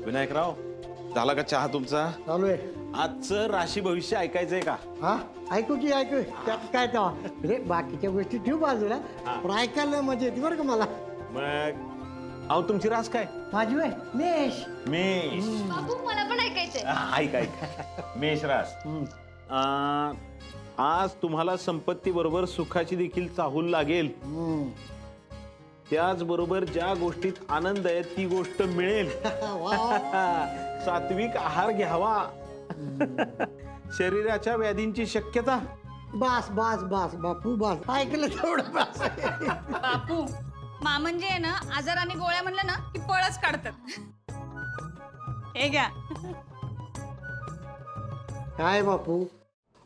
विनायकराव, झाला का चहा तुमचा? चालू आहे. आजचं राशी भविष्य ऐकायचंय का? हा ऐकू की ऐकू, त्यात काय तेव्हा रे, बाकीच्या गोष्टी ठेवू बाजूला, पण ऐकायला मजा येते बरं का मला. मग अहो तुमची रास काय? माझी वय मेष. मेष. बापू मला पण ऐकायचंय. ऐक ऐक, मेष रास. आज तुम्हाला संपत्ती बरोबर सुखाची देखील चाहूल लागेल. त्याचबरोबर ज्या गोष्टीत आनंद आहे ती गोष्ट मिळेल. सात्विक आहार घ्यावा. शरीराच्या व्याधींची शक्यता. बास बास बास बापू बास, ऐकलं तेवढं बास. बापू म्हणजे आहे ना, आजाराने गोळ्या म्हणलं ना की पळच काढतात. हे घ्या. काय बापू,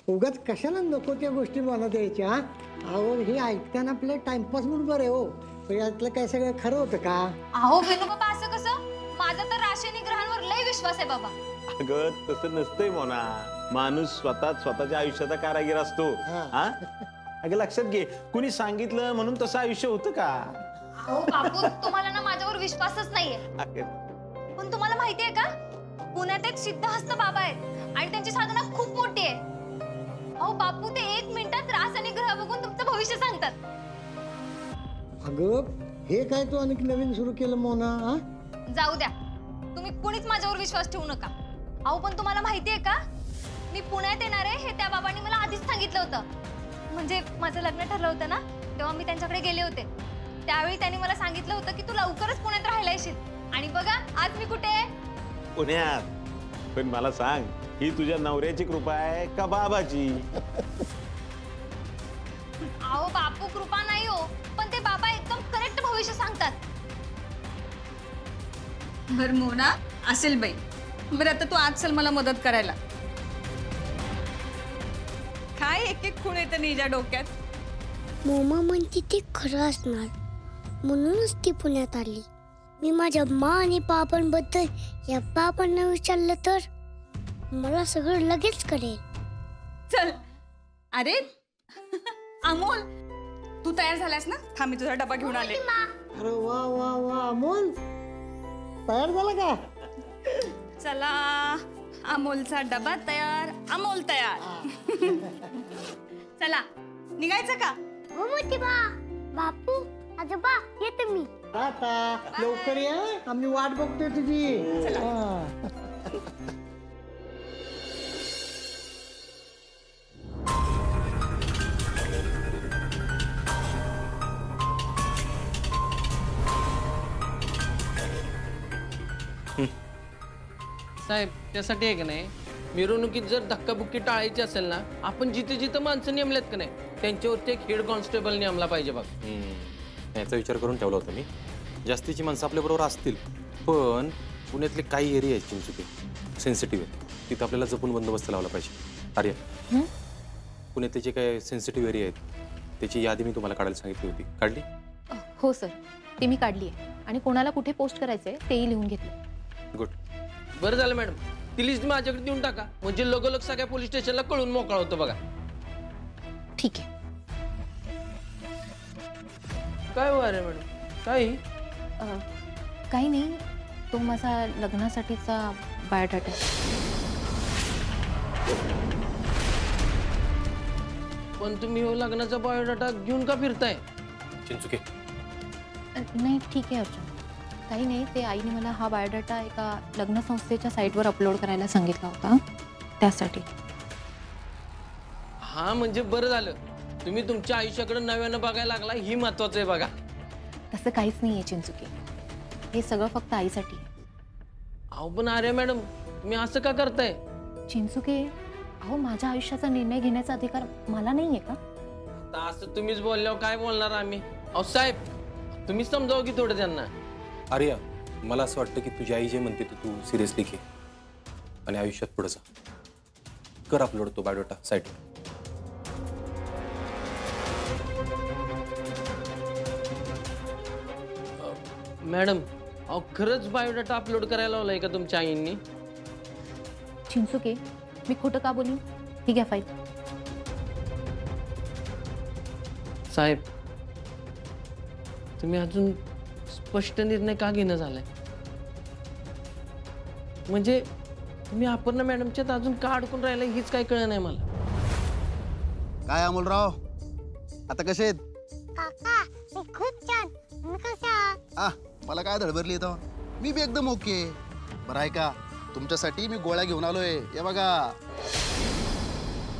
उगाच कशाला नको त्या गोष्टी मनात यायच्या. अहो हे ऐकताना आपलं टाइमपास म्हणून बरं आहे हो, पण यातलं काय सगळं खरं होतं का? अहो विनू बाबा, असं कसं? माझा तर रासायनिक ग्रहांवर लय विश्वास आहे बाबा. अगं तसं नसतंय मोना. माणूस स्वतःच्या आयुष्याचा कारागीर असतो. हा अगं लक्षात घे, कुणी सांगितलं म्हणून तसं आयुष्य होतं का? अहो बापू, तुम्हाला ना माझ्यावर विश्वासच नाहीये. पण तुम्हाला माहितीये का, पुण्यात एक सिद्धहस्त बाबा आहेत आणि त्यांची साधना खूप मोठी आहे. अहो बापू, ते 1 मिनिटात रासायनिक ग्रह बघून तुमचं भविष्य सांगतात. अगं हे काय तू आणखी नवीन सुरू केलं मोना? जाऊ द्या, तुम्ही कुणीच माझ्यावर विश्वास ठेवू नका. अहो पण तुम्हाला माहितीये का, मी पुण्यात येणार आहे हे त्या बाबांनी मला आधीच सांगितलं होतं. म्हणजे माझं लग्न ठरलं होतं ना, तेव्हा मी त्यांच्याकडे गेले होते. त्यावेळी त्यांनी मला सांगितलं होतं की तू लवकरच पुण्यात राहायला येशील. आणि बघा आज मी कुठे आहे? पुण्यात. पण मला सांग, ही तुझ्या नवऱ्याची कृपा आहे का बाबाची? अहो बापू, कृपा नाही हो, पण ते बाबा एकदम करेक्ट भविष्य सांगतात. बरं मोना, असेल बाई. बरं आता तू आज चल मला मदत करायला. काय एक एक खूण येतं निजा डोक्यात. मोमा म्हणते ते खरं असणार, म्हणूनच ती पुण्यात आली. मी माझ्या मा आणि पापांबद्दल या पापांना विचारलं तर मला सगळं लगेच कळेल. चल. अरे अमोल, तू तयार झालास ना? थांब मी तुझा डबा घेऊन आले. अरे वा वा वा, अमोल तयार झाला का? चला, अमोलचा डबा तयार, अमोल तयार. चला निघायचं का? हो मोठी बा. बापू आजोबा येते मी. आता लवकर या, आम्ही वाट बघतोय तुझी. साहेब त्यासाठी आहे की नाही, मिरवणुकीत जर धक्काबुक्की टाळायची असेल ना, आपण जिथे जिथे माणसं नेमल्यात का नाही त्यांच्यावरती एक हेड कॉन्स्टेबल नेमला पाहिजे बघ. याचा विचार करून ठेवला होता मी. जास्तीची माणसं आपल्याबरोबर असतील, पण पुण्यातले काही एरिया आहेत चिंचुके सेन्सिटिव्ह आहेत, तिथं आपल्याला जपून बंदोबस्त लावला पाहिजे. आर्या, पुण्यातले जे काय सेन्सिटिव्ह एरिया आहेत त्याची यादी मी तुम्हाला काढायला सांगितली होती. काढली? हो सर, ती मी काढली आहे आणि कोणाला कुठे पोस्ट करायचंय तेही लिहून घेतलं. गुड. बरं झालं मॅडम, ती लिस्ट माझ्याकडे देऊन टाका, म्हणजे लगोलग सगळ्या पोलीस स्टेशनला कळून मोकळा होतो बघा. ठीक आहे. काय हो अरे मॅडम, काही काही नाही, तो माझा लग्नासाठीचा बायोडाटा. पण तुम्ही हो लग्नाचा बायोडाटा घेऊन का फिरताय? चिंचुके, नाही ठीक आहे अर्जुन, काही नाही. ते आईने मला हा बायोडाटा एका लग्न संस्थेच्या साईटवर अपलोड करायला सांगितला होता, त्यासाठी. हा म्हणजे बरं झालं, तुम्ही तुमच्या आयुष्याकडे नव्यानं बघायला लागला, ही महत्वाचं आहे बघा. तसं काहीच नाही आहे चिंचुके, हे सगळं फक्त आईसाठी. अहो पण अरे मॅडम, तुम्ही असं का करताय? चिंचुके, अहो माझ्या आयुष्याचा निर्णय घेण्याचा अधिकार मला नाही आहे का? आता असं तुम्हीच बोलल्यावर काय बोलणार आम्ही? अहो साहेब, तुम्हीच समजावं की थोडं त्यांना. आर्या, मला असं वाटतं की तुझी आई जे म्हणते ते तू सिरियसली घे आणि आयुष्यात पुढे जा. कर अपलोड तो बायोडाटा साईटवर. मॅडम, अहो खरंच बायोडाटा अपलोड करायला लावलाय का तुमच्या आईंनी? चिंचुके, मी खोटं का बोलू? ठीक आहे फाईल. साहेब, तुम्ही अजून स्पष्ट निर्णय का घेणं झालाय? म्हणजे तुम्ही अपर्णा मॅडमच्यात अजून का अडकून राहिला हीच काय कळलं नाही मला. काय अमोलराव, आता कसे आहेत? काका मी खूप छान. तुम्ही कसे आहात? मला काय धडभरली येतो, मी बी एकदम ओके. बरं आहे का, तुमच्यासाठी मी गोळ्या घेऊन आलोय. हे बघा.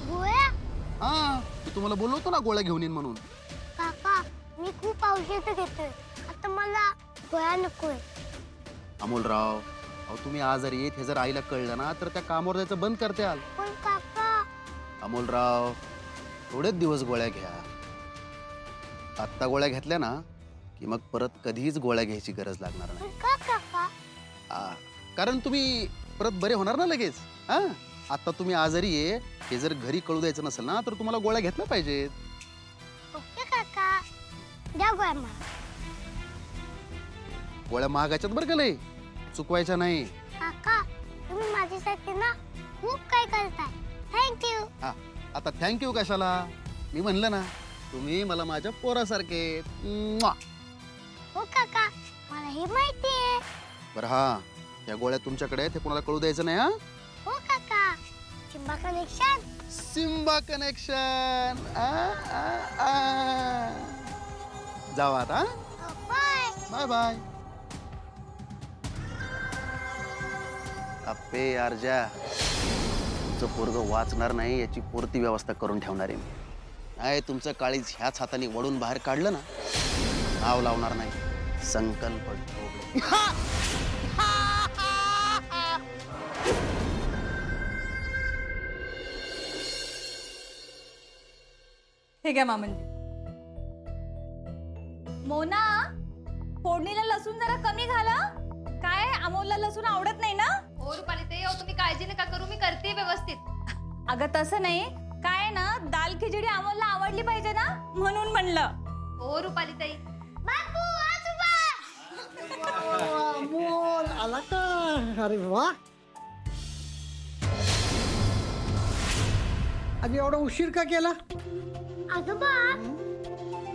गोळ्या? हा, मी तुम्हाला बोललो होतो ना गोळ्या घेऊन येईन म्हणून. काका मी खूप औषध घेतोय, आता मला गोळ्या नकोय. अमोलराव, अहो तुम्ही आजारी आहेत हे जर आईला कळलं ना तर त्या कामावर जायचं बंद करत्याल. पण काका अमोलराव, थोडेच दिवस गोळ्या घ्या. आत्ता गोळ्या घेतल्या ना की मग परत कधीच गोळ्या घ्यायची गरज लागणार नाही. पण का काका? कारण तुम्ही परत बरे होणार ना लगेच. हा, आता तुम्ही आजारी आहे हे जर घरी कळू द्यायचं नसेल ना तर तुम्हाला गोळ्या घेतल्या पाहिजेत. ओके काका, द्या गोळ्या मला. गोळ्या महागाच्यात बरं का लय, चुकवायच्या नाही. काका तुम्ही माझ्यासाठी ना खूप काय करताय. थँक्यू. हा, आता थँक्यू कशाला, मी म्हणलं ना तुम्ही मला माझ्या पोरासारखे. हो काका, मला हे माहिती आहे. बरं हा, या गोळ्या तुमच्याकडे आहेत हे कोणाला कळू द्यायचं नाही. हा, हो काका. सिम्बा कनेक्शन. सिम्बा कनेक्शन. जावा आता. बाय. Bye bye. अप्पे अर्जा, तुमचं पोरग वाचणार नाही याची पुरती व्यवस्था करून ठेवणार आहे मी. नाही तुमचं काळीज ह्याच हाताने वडून बाहेर काढलं ना, नाव लावणार नाही. संकल्प ठोकले. हे घ्या मामंजी. मोना, फोडणीला लसूण जरा कमी घाला. काय अमोलला लसूण आवडत नाही ना? हो रुपाली ताई, तुम्ही काळजी नका करू, मी करते व्यवस्थित. अगं तसं नाही, काय ना दाल खिचडी अमोलला आवडली पाहिजे ना, म्हणून म्हणलं. हो रुपाली ताई. बापू आजोबा. अमोल आला का? अरे वा, आज एवढा उशीर का केला? आजोबा,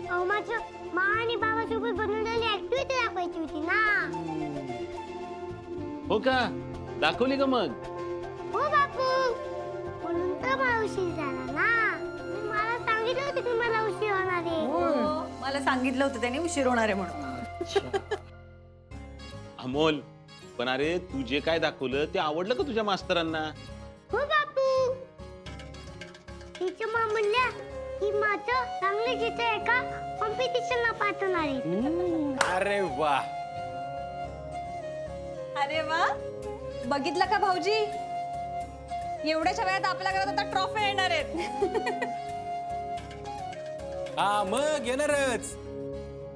अहो माझ्या मा आणि बाबासोबत बनवलेली ऍक्टिव्हिटी दाखवायची होती ना. हो का, दाखवली का मग? हो बापू, म्हणून तर मला उशीर झाला ना. मला सांगितलं होतं की मला उशीर होणार आहे. हो, मला सांगितलं होतं त्याने उशीर होणार आहे म्हणून. अमोल, पण अरे तू जे काय दाखवलं ते आवडलं का तुझ्या मास्तरांना? हो बापू, तिच्या मा म्हणल्या की माझं चांगलं चित्र एका कॉम्पिटिशनला पाठवणार आहे. अरे वा. अरे वा, बघितलं का भाऊजी, एवढ्याच्या वेळात आपल्या घरात आता ट्रॉफी येणार आहेत. हा मग येणारच.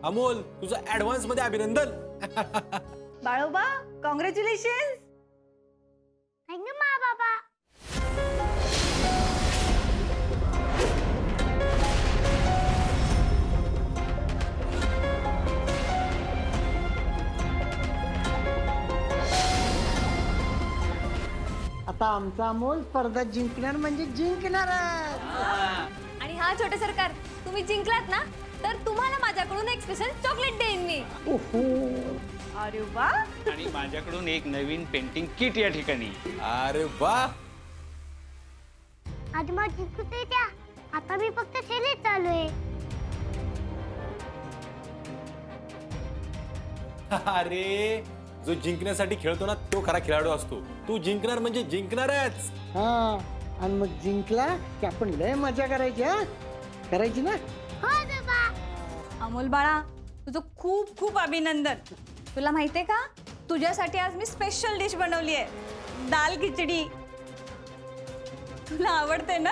अमोल, तुझं ऍडव्हान्स मध्ये अभिनंदन. बाळोबा, कॉंग्रॅच्युलेशन. थँक्यू मा बाबा. आता आमचा अमोल स्पर्धा जिंकणार म्हणजे जिंकणारच. आणि हा छोटे सरकार, तुम्ही जिंकलात ना तर तुम्हाला माझ्याकडून एक स्पेशल चॉकलेट देईन मी. अरे वा. आणि माझ्याकडून एक नवीन पेंटिंग किट या ठिकाणी. अरे वा. आधी मग जिंकते त्या, आता मी फक्त खेळत चालू आहे. अरे, जो जिंकण्यासाठी खेळतो ना तो खरा खेळाडू असतो. तू जिंकणार म्हणजे जिंकणारच. हा, आणि मग जिंकला की आपण लय मजा करायची. हा, करायची ना. हो बाबा. अमोल बाळा, तुझं खूप खूप अभिनंदन. तुला माहितीये का, तुझ्यासाठी आज मी स्पेशल डिश बनवली आहे, दाल खिचडी. तुला आवडते ना?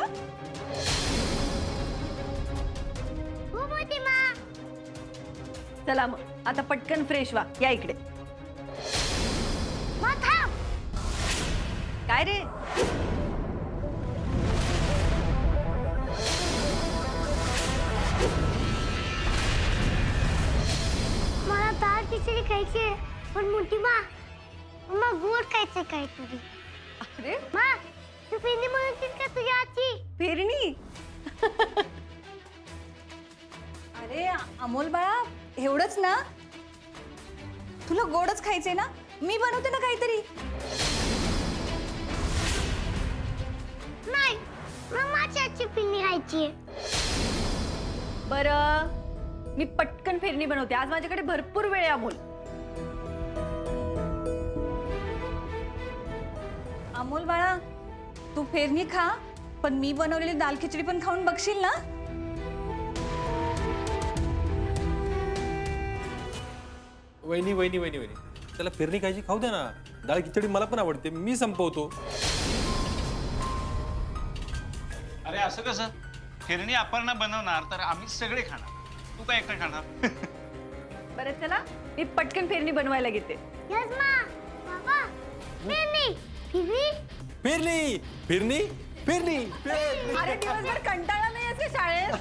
हो मोठी मा. चला मग आता पटकन फ्रेश व्हा. या इकडे. मा थांब. काय रे? मला दाल खिचडी खायची आहे, पण मोठी मा मला गोड खायचं काहीतरी. अरे मा, तू फिरणी म्हणून का तुझ्या आजी? पेरणी. अरे अमोल बाळा, एवढंच ना? तुला गोडच खायचंय ना? मी बनवते ना काहीतरी. नाही मला माझ्या हातची फिरणी खायची. बरं मी पटकन फिरणी बनवते, आज माझ्याकडे भरपूर वेळ आहे. अमोल बाळा, तू फिरणी खा, पण मी बनवलेली दाल खिचडी पण खाऊन बघशील ना? वहिनी वहिनी वहिनी वहिनी, त्याला फिरणी खायची खाऊ द्या ना. डाळ खिचडी मला पण आवडते, मी संपवतो. अरे असं कसं? फिरणी अपर्णा बनवणार तर आम्ही सगळे खाणार, तू काय एकटा खाणार? बरं चला, मी पटकन फिरणी बनवायला घेते. यस मा. बाबा फिरणी फिरणी फिरणी फिरणी फिरणी. अरे दिवसभर कंटाळा नाही असे शाळेत.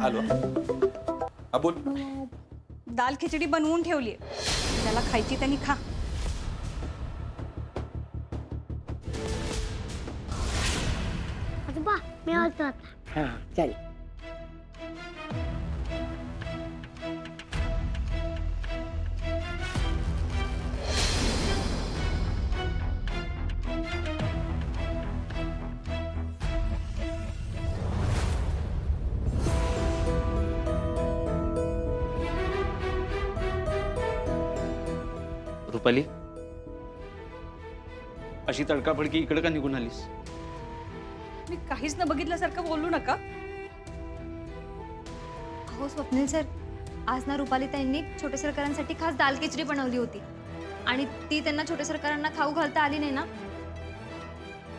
आलो. हा बोल. दाल खिचडी बनवून ठेवली, त्याला खायची त्यांनी खा. आजोबा मी आलतो आता. हा चल. रुपाली, अशी तडकाफडकी इकडे का निघून आलीस? मी काहीच न बघितल्यासारखं बोलू नका. हो स्वप्नील सर, आज ना रुपाली ताईंनी छोटे सरकारांसाठी खास दाल खिचडी बनवली होती आणि ती त्यांना छोटे सरकारांना खाऊ घालता आली नाही ना,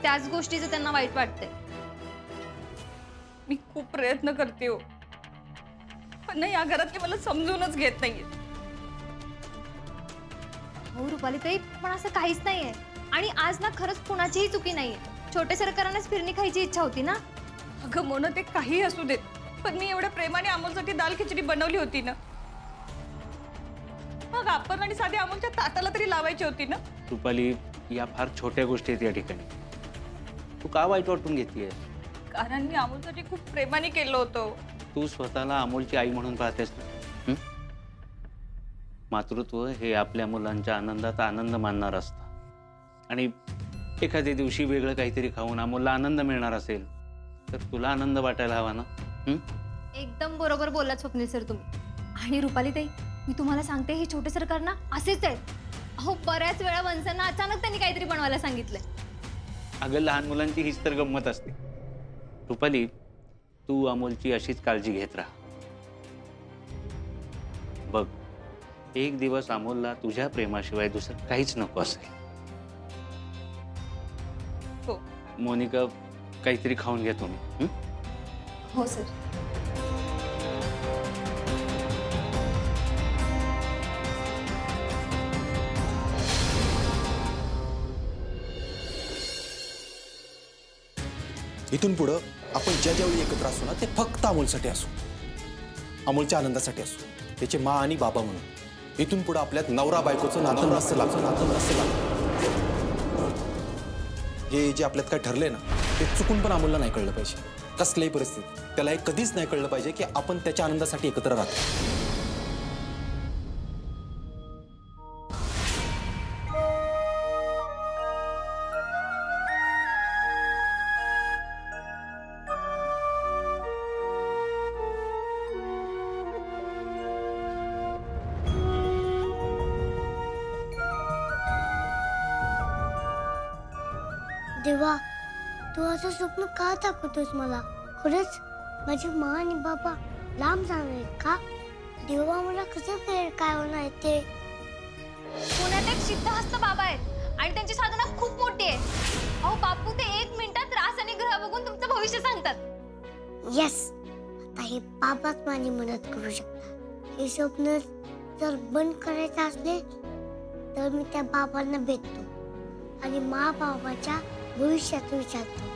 त्याच गोष्टीचं त्यांना वाईट वाटतंय. मी खूप प्रयत्न करते हो, पण नाही, या घरातले मला समजूनच घेत नाहीये. हो रुपाली ताई, पण असं काहीच नाहीये. आणि आज ना खरंच कुणाचीही चुकी नाहीये. छोटे सरकारांनाच फिरणी खायची इच्छा होती ना. अगं मोना, ते काही असू देत, पण मी एवढ्या प्रेमाने अमोलसाठी दाल खिचडी बनवली होती ना, मग आपण आणि साध्या अमोलच्या ताटाला तरी लावायची होती ना. रुपाली, या फार छोट्या गोष्टी आहेत या ठिकाणी, तू का वाईट वाटून घेतलीये? कारण मी अमोलसाठी खूप प्रेमाने केलं होतं. तू स्वतःला अमोलची आई म्हणून पाहतेस ना. मातृत्व हे आपल्या मुलांच्या आनंदात आनंद मानणार असतं आणि एखाद्या दिवशी वेगळं काहीतरी खाऊन अमोलला आनंद मिळणार असेल तर तुला आनंद वाटायला हवा ना. एकदम बरोबर बोललात स्वप्नील सर तुम्ही. आणि रुपाली ताई, मी तुम्हाला सांगते, हे छोटे सरकार ना असेच आहेत. अहो बऱ्याच वेळा वंशांना अचानक त्यांनी काहीतरी बनवायला सांगितलंय. अगं लहान मुलांची हीच तर गंमत असते. रुपाली, तू अमोलची अशीच काळजी घेत राहा. बघ, एक दिवस अमोलला तुझ्या प्रेमाशिवाय दुसरं काहीच नको असेल. हो मोनिका, काहीतरी खाऊन घे तुम्ही. हो सर. इथून पुढं आपण ज्या ज्यावेळी एकत्र असू ना, ते फक्त अमोलसाठी असू, अमोलच्या आनंदासाठी असू, त्याचे मा आणि बाबा म्हणून. इथून पुढे आपल्यात नवरा बायकोचं नातं नसतं लागतं. हे जे आपल्यात काय ठरलंय ना, ते चुकून पण अमोलला नाही कळलं पाहिजे. कसल्याही परिस्थितीत त्याला हे कधीच नाही कळलं पाहिजे की आपण त्याच्या आनंदासाठी एकत्र राहतो. देवा, तू असं स्वप्न का दाखवतोस मला? खरंच माझी मा आणि बाबा लांब जाणार आहेत का? देवा, मला कसं कळेल काय होणार ते? पुण्यात एक सिद्धहस्त बाबा आहेत आणि त्यांची साधना खूप मोठी आहे. अहो बापू, ते 1 मिनिटात रास आणि ग्रह बघून तुमचं भविष्य सांगतात. येस, आता हे बाबाच माझी मदत करू शकतात. हे स्वप्न जर बंद करायचं असले तर मी त्या बाबांना भेटतो आणि मा बाबाच्या भविष्यात विचारतो.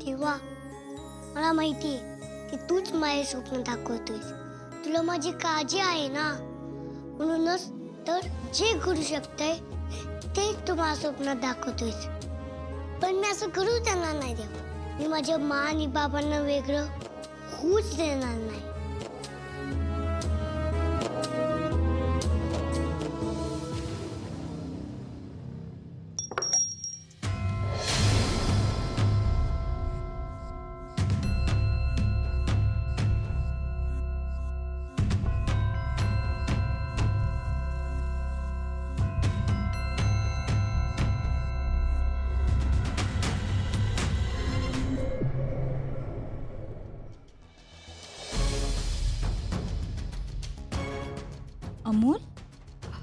देवा, मला माहितीये की तूच माझे स्वप्न दाखवतोयस. तुला माझी काळजी आहे ना, म्हणूनच तर जे घडू शकतंय ते तू माझ्या स्वप्नात दाखवतोयस. पण मी असं करू देणार नाही देवा. मी माझ्या मा आणि बाबांना वेगळं होऊच देणार नाही. अमोल,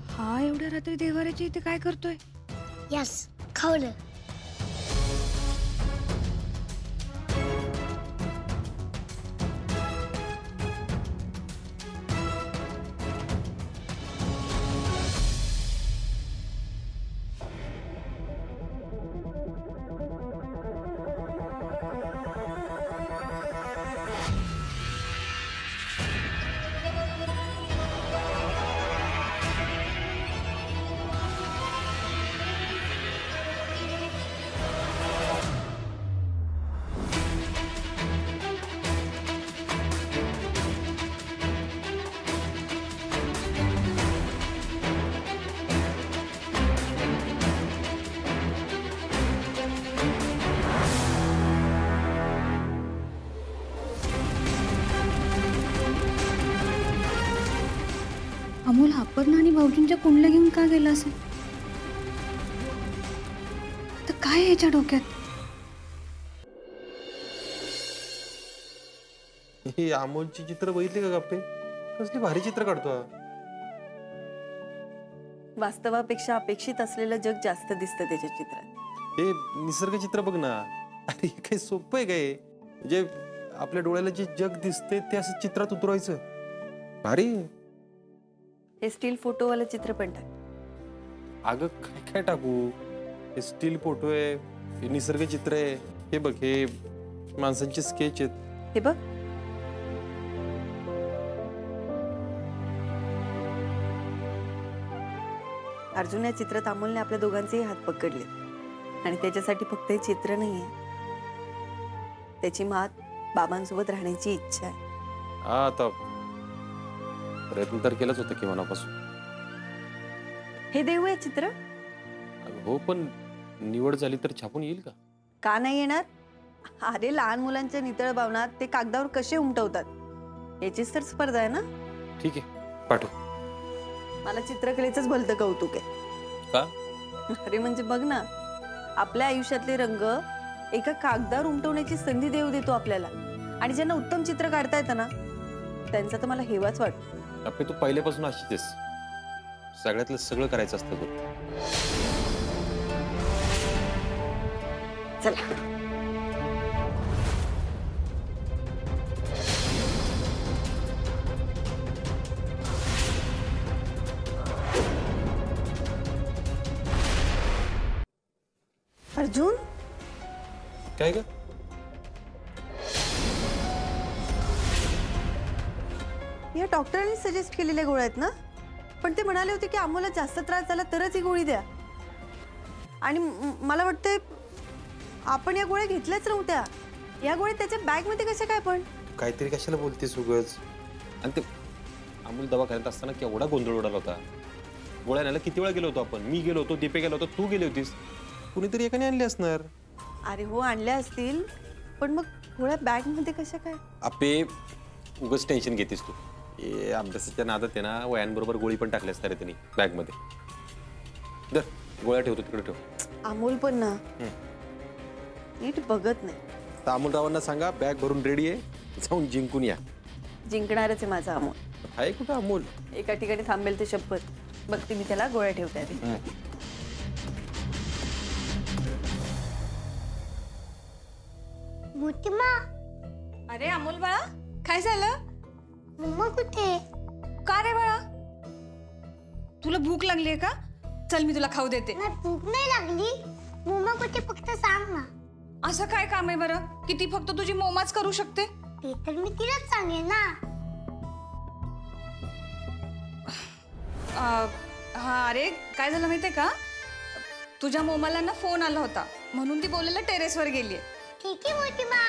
हा एवढ्या रात्री देवाऱ्याच्या इथे काय करतोय? यस, खावलं. अमोल अपर्णा आणि भाऊजींच्या कुंडल्या घेऊन का गेला असेल? तर काय आहे याच्या डोक्यात? ही अमोलची चित्र बघितली का गप्पे? कसली भारी चित्र काढतो हा. वास्तवापेक्षा अपेक्षित असलेलं जग जास्त दिसतं त्याच्या चित्रात. हे निसर्ग चित्र बघ ना. अरे हे काही सोपं आहे काय? म्हणजे आपल्या डोळ्याला जे जग दिसते ते असं चित्रात उतरवायचं. भारी. हे स्टील फोटोवालं चित्र पण टाक. अगं काय काय टाकू? हे स्टील फोटो आहे, हे निसर्ग चित्र आहे, हे बघ हे माणसांचे स्केच आहेत. हे बघ, अर्जुन, या चित्रात अमोलने आपल्या दोघांचेही हात पकडले आणि त्याच्यासाठी फक्त हे चित्र नाहीये, त्याची मात बाबांसोबत राहण्याची इच्छा आहे. हा, आता प्रयत्न तर केलाच होता की मनापासून. हे देऊया चित्र. हो, पण निवड झाली तर छापून येईल का? का नाही येणार? अरे, लहान मुलांच्या नितळ भावना ते कागदावर कसे उमटवतात याचीच तर स्पर्धा आहे ना. ठीक आहे, पाठव. मला चित्रकलेचंच भलतं कौतुक आहे. का? अरे म्हणजे बघ ना, आपल्या आयुष्यातले रंग एका कागदावर उमटवण्याची संधी देऊ देतो आपल्याला. आणि ज्यांना उत्तम चित्र काढता येतं ना, त्यांचा तर मला हेवाच वाटतो. आपे तू पहिल्यापासून अशीच आहेस. सगळ्यातलं सगळं करायचं असतं बघ. चला. अर्जुन, काय ग? या डॉक्टरांनी सजेस्ट केलेल्या गोळ्या आहेत ना? पण ते म्हणाले होते की अमोलला जास्त त्रास झाला तरच ही गोळी द्या. आणि मला वाटतंय आपण या गोळ्या घेतल्याच नव्हत्या. या गोळ्या त्याच्या बॅग मध्ये कशा काय? पण काहीतरी कशाला बोलतेस उगाच? आणि ते अमोल दवाखान्यात असताना केवढा गोंधळ उडाला होता. गोळ्या न्यायला किती वेळा गेलो होतो आपण. मी गेलो होतो, दीपे गेलो होतो, तू गेली होतीस. कुणीतरी एकाने आणले असणार. अरे हो, आणल्या असतील, पण मग गोळ्या बॅग मध्ये कशा काय? आपे उगाच टेन्शन घेतेस तू. हे अभ्यासाच्या नादात आहे ना, वयांबरोबर गोळी पण टाकली असणार त्यांनी बॅग मध्ये. दर गोळ्या ठेवतो तिकडे ठेव. अमोल पण ना नीट बघत नाही. तर अमोलरावांना सांगा बॅग भरून रेडी आहे, जाऊन जिंकून या. जिंकणारच आहे माझा अमोल. आहे कुठं अमोल? एका ठिकाणी थांबेल ते शपथ. बघते मी त्याला गोळ्या ठेवते आधी. मोठीमा. अरे अमोल बाळा, काय झालं? मम्मा कुठे? का रे बाळा, तुला भूक लागली आहे का? चल मी तुला खाऊ देते. नाही, भूक नाही लागली. मम्मा कुठे फक्त सांग ना. असं काय काम आहे बरं की ती फक्त तुझी मोमाच करू शकते? ते तर मी तिलाच सांगेन ना. हा, अरे काय झालं माहितीये का, तुझ्या मोमाला ना फोन आला होता म्हणून ती बोलायला टेरेसवर गेलीये. ठीक आहे मोठी मा.